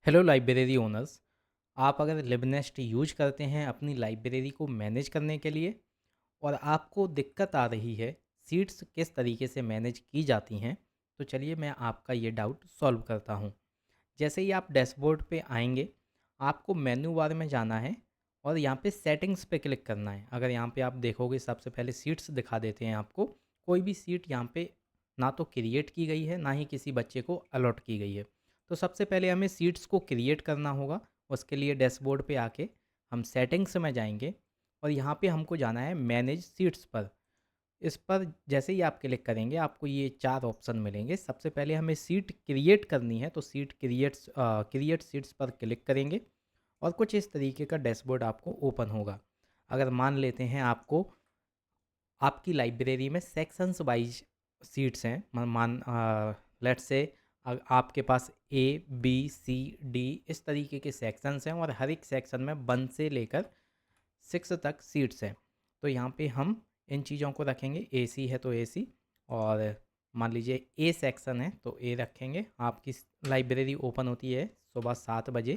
Hello library owners. आप अगर लिबनेस्ट use करते हैं अपनी लाइब्रेरी को मैनेज करने के लिए और आपको दिक्कत आ रही है सीट्स किस तरीके से मैनेज की जाती हैं, तो चलिए मैं आपका ये डाउट सॉल्व करता हूँ। जैसे ही आप डैशबोर्ड पे आएंगे, आपको मेन्यू बार में जाना है और यहाँ पे सेटिंग्स पे क्लिक करना है। अगर यहाँ पे आप देखोगे सबसे पहले सीट्स दिखा देते हैं आपको। कोई भी सीट यहाँ पे ना तो क्रिएट की गई है ना ही किसी बच्चे को अलॉट की गई है। तो सबसे पहले हमें सीट्स को क्रिएट करना होगा। उसके लिए डैशबोर्ड पे आके हम सेटिंग्स में जाएंगे और यहाँ पे हमको जाना है मैनेज सीट्स पर। इस पर जैसे ही आप क्लिक करेंगे आपको ये चार ऑप्शन मिलेंगे। सबसे पहले हमें सीट क्रिएट करनी है तो सीट क्रिएट सीट्स पर क्लिक करेंगे और कुछ इस तरीके का डैशबोर्ड आपको ओपन होगा। अगर मान लेते हैं आपको आपकी लाइब्रेरी में सेक्शंस वाइज सीट्स हैं, मान लेट्स से आपके पास ए बी सी डी इस तरीके के सेक्शंस हैं और हर एक सेक्शन में 1 से लेकर 6 तक सीट्स हैं। तो यहाँ पे हम इन चीज़ों को रखेंगे। एसी है तो एसी, और मान लीजिए ए सेक्शन है तो ए रखेंगे। आपकी लाइब्रेरी ओपन होती है सुबह 7 बजे,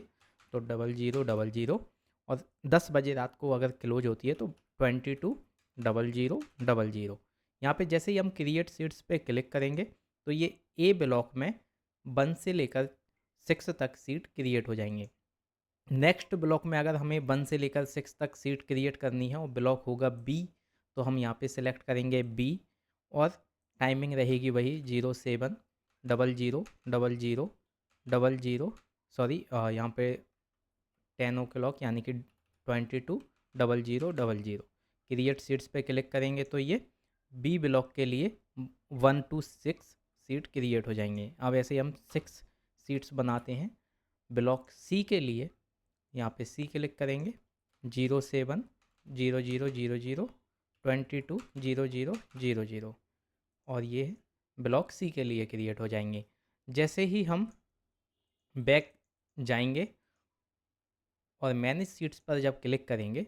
तो 0000, और 10 बजे रात को अगर क्लोज होती है तो 220000। यहाँ पे जैसे ही हम क्रिएट सीट्स पे क्लिक करेंगे तो ये ए ब्लॉक में 1 से लेकर 6 तक सीट क्रिएट हो जाएंगे। नेक्स्ट ब्लॉक में अगर हमें 1 से लेकर 6 तक सीट क्रिएट करनी है और ब्लॉक होगा बी, तो हम यहाँ पे सिलेक्ट करेंगे बी और टाइमिंग रहेगी वही 07000000, सॉरी यहाँ पे 10 o'clock यानी कि 220000। क्रिएट सीट्स पे क्लिक करेंगे तो ये बी ब्लॉक के लिए 1 to 6 सीट क्रिएट हो जाएंगे। अब ऐसे ही हम 6 सीट्स बनाते हैं। ब्लॉक सी के लिए यहाँ पे सी क्लिक करेंगे, 070000220000, और ये ब्लॉक सी के लिए क्रिएट हो जाएंगे। जैसे ही हम बैक जाएंगे और मैनेज सीट्स पर जब क्लिक करेंगे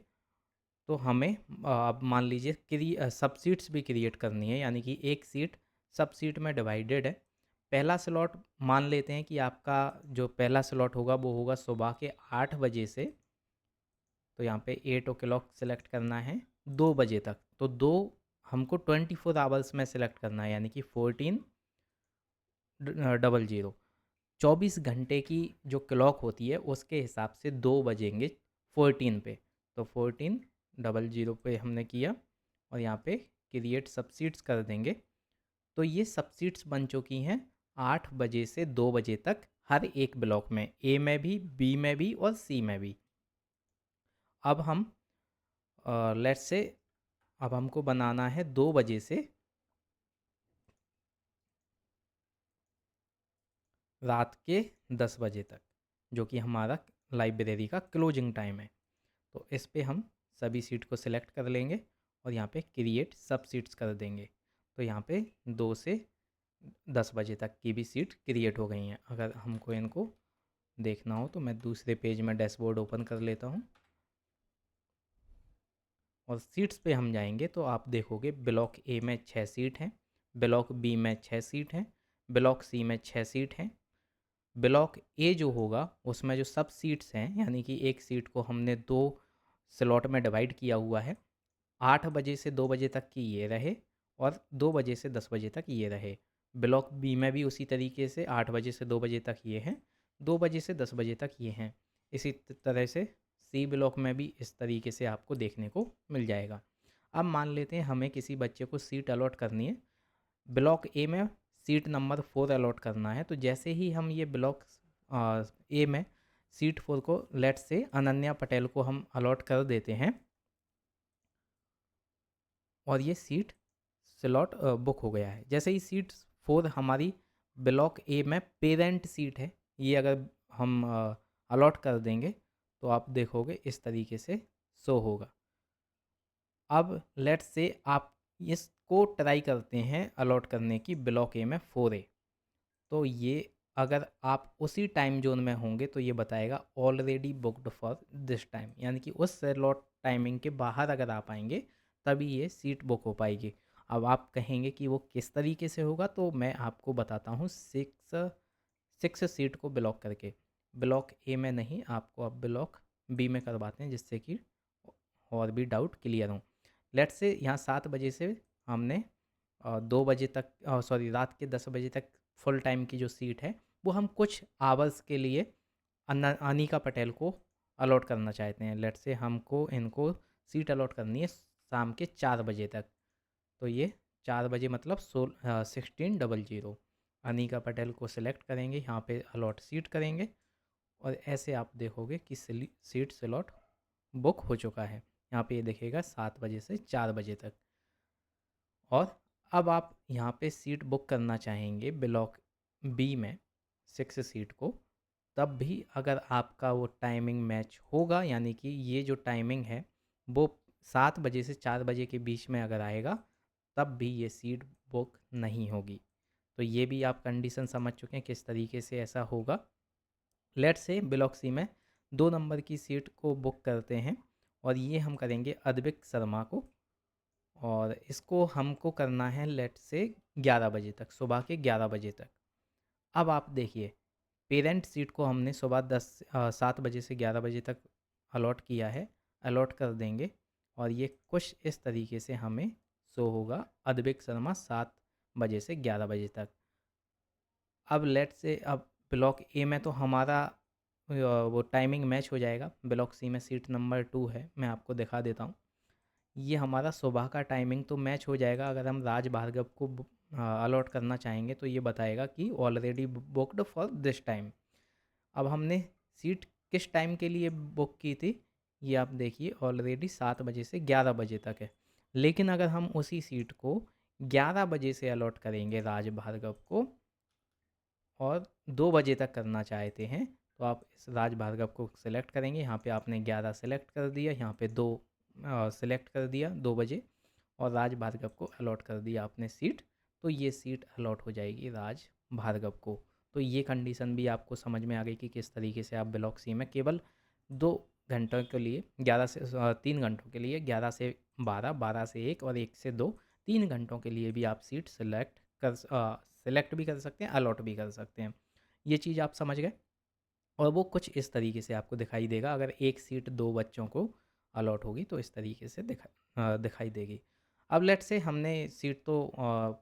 तो हमें अब मान लीजिए सब सीट्स भी क्रिएट करनी है, यानी कि एक सीट सब सीट में डिवाइडेड है। पहला स्लॉट मान लेते हैं कि आपका जो पहला स्लॉट होगा वो होगा सुबह के 8 बजे से, तो यहाँ पे 8 o'clock सेलेक्ट करना है 2 बजे तक। तो दो हमको 24 आवर्स में सेलेक्ट करना है, यानी कि 1400। 24 घंटे की जो क्लॉक होती है उसके हिसाब से 2 बजेंगे 14 पे। तो 1400 पे हमने किया और यहाँ पे क्रिएट सबसीट्स कर देंगे। तो ये सबसीट्स बन चुकी हैं 8 बजे से 2 बजे तक हर एक ब्लॉक में, ए में भी, बी में भी और सी में भी। अब हम लेट्स से अब हमको बनाना है 2 बजे से रात के 10 बजे तक, जो कि हमारा लाइब्रेरी का क्लोजिंग टाइम है। तो इस पे हम सभी सीट को सिलेक्ट कर लेंगे और यहाँ पे क्रिएट सब सीट्स कर देंगे। तो यहाँ पे 2 से 10 बजे तक की भी सीट क्रिएट हो गई हैं। अगर हमको इनको देखना हो तो मैं दूसरे पेज में डैशबोर्ड ओपन कर लेता हूँ और सीट्स पे हम जाएंगे तो आप देखोगे ब्लॉक ए में 6 सीट हैं, ब्लॉक बी में 6 सीट हैं, ब्लॉक सी में 6 सीट हैं। ब्लॉक ए जो होगा उसमें जो सब सीट्स हैं, यानी कि एक सीट को हमने 2 स्लॉट में डिवाइड किया हुआ है। 8 बजे से 2 बजे तक की ये रहे और 2 बजे से 10 बजे तक ये रहे। ब्लॉक बी में भी उसी तरीके से 8 बजे से 2 बजे तक ये हैं, 2 बजे से 10 बजे तक ये हैं। इसी तरह से सी ब्लॉक में भी इस तरीके से आपको देखने को मिल जाएगा। अब मान लेते हैं हमें किसी बच्चे को सीट अलॉट करनी है। ब्लॉक ए में सीट नंबर 4 अलॉट करना है। तो जैसे ही हम ये ब्लॉक ए में सीट 4 को लेट से अनन्या पटेल को हम अलॉट कर देते हैं और ये सीट स्लॉट बुक हो गया है। जैसे ही सीट 4 हमारी ब्लॉक ए में पेरेंट सीट है, ये अगर हम अलॉट कर देंगे तो आप देखोगे इस तरीके से शो होगा। अब लेट्स से आप इसको ट्राई करते हैं अलॉट करने की ब्लॉक ए में 4A। तो ये अगर आप उसी टाइम जोन में होंगे तो ये बताएगा already booked for this time, यानी कि उस स्लॉट टाइमिंग के बाहर अगर आप आएंगे तभी ये सीट बुक हो पाएगी। अब आप कहेंगे कि वो किस तरीके से होगा, तो मैं आपको बताता हूँ। 6 सीट को ब्लॉक करके ब्लॉक ए में नहीं, आपको अब ब्लॉक बी में करवाते हैं, जिससे कि और भी डाउट क्लियर हों। लेट्स से यहाँ 7 बजे से हमने 2 बजे तक, सॉरी, रात के 10 बजे तक फुल टाइम की जो सीट है वो हम कुछ आवर्स के लिए अनिका पटेल को अलॉट करना चाहते हैं। लेट्स से हमको इनको सीट अलॉट करनी है शाम के 4 बजे तक। तो ये 4 बजे मतलब 1600, अनिका पटेल को सिलेक्ट करेंगे, यहाँ पे अलॉट सीट करेंगे और ऐसे आप देखोगे कि सीट स्लॉट बुक हो चुका है। यहाँ पे ये दिखेगा 7 बजे से 4 बजे तक। और अब आप यहाँ पे सीट बुक करना चाहेंगे ब्लॉक बी में 6 सीट को, तब भी अगर आपका वो टाइमिंग मैच होगा, यानी कि ये जो टाइमिंग है वो 7 बजे से 4 बजे के बीच में अगर आएगा, तब भी ये सीट बुक नहीं होगी। तो ये भी आप कंडीशन समझ चुके हैं किस तरीके से ऐसा होगा। लेट से ब्लॉक सी में 2 नंबर की सीट को बुक करते हैं और ये हम करेंगे अद्विक शर्मा को, और इसको हमको करना है लेट से 11 बजे तक, सुबह के 11 बजे तक। अब आप देखिए, पेरेंट सीट को हमने सुबह 7 बजे से 11 बजे तक अलॉट किया है, अलॉट कर देंगे और ये कुछ इस तरीके से हमें शो होगा, अद्विक शर्मा 7 बजे से 11 बजे तक। अब लेट से अब ब्लॉक ए में तो हमारा वो टाइमिंग मैच हो जाएगा, ब्लॉक सी में सीट नंबर 2 है, मैं आपको दिखा देता हूँ। ये हमारा सुबह का टाइमिंग तो मैच हो जाएगा। अगर हम राज भार्गव को अलॉट करना चाहेंगे तो ये बताएगा कि already booked for this time. अब हमने सीट किस टाइम के लिए बुक की थी, ये आप देखिए ऑलरेडी 7 बजे से 11 बजे तक है। लेकिन अगर हम उसी सीट को 11 बजे से अलॉट करेंगे राज भार्गव को और 2 बजे तक करना चाहते हैं, तो आप इस राज भार्गव को सिलेक्ट करेंगे। यहाँ पे आपने 11 सेलेक्ट कर दिया, यहाँ पे 2 सेलेक्ट कर दिया 2 बजे, और राज भार्गव को अलॉट कर दिया आपने सीट, तो ये सीट अलॉट हो जाएगी राज भार्गव को। तो ये कंडीशन भी आपको समझ में आ गई कि किस तरीके से आप ब्लॉक सी में केवल 2 घंटों के लिए, 11 से 3 घंटों के लिए, 11 से 12, 12 से 1 और 1 से 2, 3 घंटों के लिए भी आप सीट सेलेक्ट भी कर सकते हैं, अलॉट भी कर सकते हैं। ये चीज़ आप समझ गए। और वो कुछ इस तरीके से आपको दिखाई देगा, अगर एक सीट 2 बच्चों को अलॉट होगी तो इस तरीके से दिखाई देगी। अब लेट से हमने सीट तो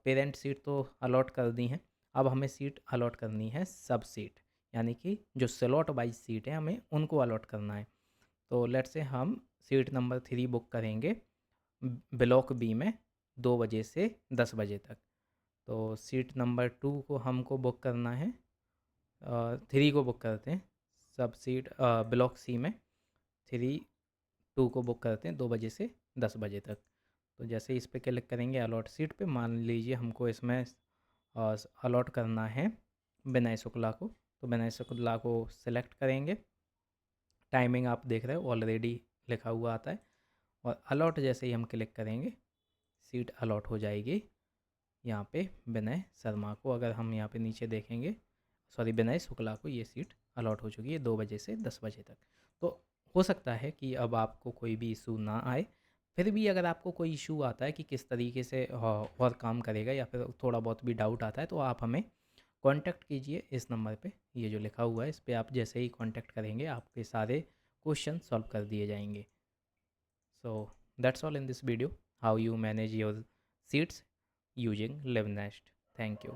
पेरेंट सीट तो अलॉट कर दी हैं, अब हमें सीट अलॉट करनी है सब सीट, यानी कि जो स्लॉट वाइज सीट है हमें उनको अलॉट करना है। तो लेट से हम सीट नंबर 3 बुक करेंगे ब्लॉक बी में 2 बजे से 10 बजे तक। तो सीट नंबर 2 को हमको बुक करना है, 3 को बुक करते हैं, सब सीट ब्लॉक सी में 2 को बुक करते हैं 2 बजे से 10 बजे तक। तो जैसे ही इस पर क्लिक करेंगे अलॉट सीट पे, मान लीजिए हमको इसमें अलॉट करना है विनय शुक्ला को, तो विनय शुक्ला को सिलेक्ट करेंगे। टाइमिंग आप देख रहे हो ऑलरेडी लिखा हुआ आता है, और अलॉट जैसे ही हम क्लिक करेंगे सीट अलॉट हो जाएगी यहाँ पे विनय शर्मा को। अगर हम यहाँ पे नीचे देखेंगे, सॉरी, विनय शुक्ला को ये सीट अलॉट हो चुकी है 2 बजे से 10 बजे तक। तो हो सकता है कि अब आपको कोई भी इशू ना आए, फिर भी अगर आपको कोई इशू आता है कि किस तरीके से और काम करेगा, या फिर थोड़ा बहुत भी डाउट आता है, तो आप हमें कांटेक्ट कीजिए इस नंबर पे, ये जो लिखा हुआ है इस पर आप जैसे ही कांटेक्ट करेंगे आपके सारे क्वेश्चन सॉल्व कर दिए जाएंगे। So that's all in this video, how you manage your seats using LiveNest. Thank you.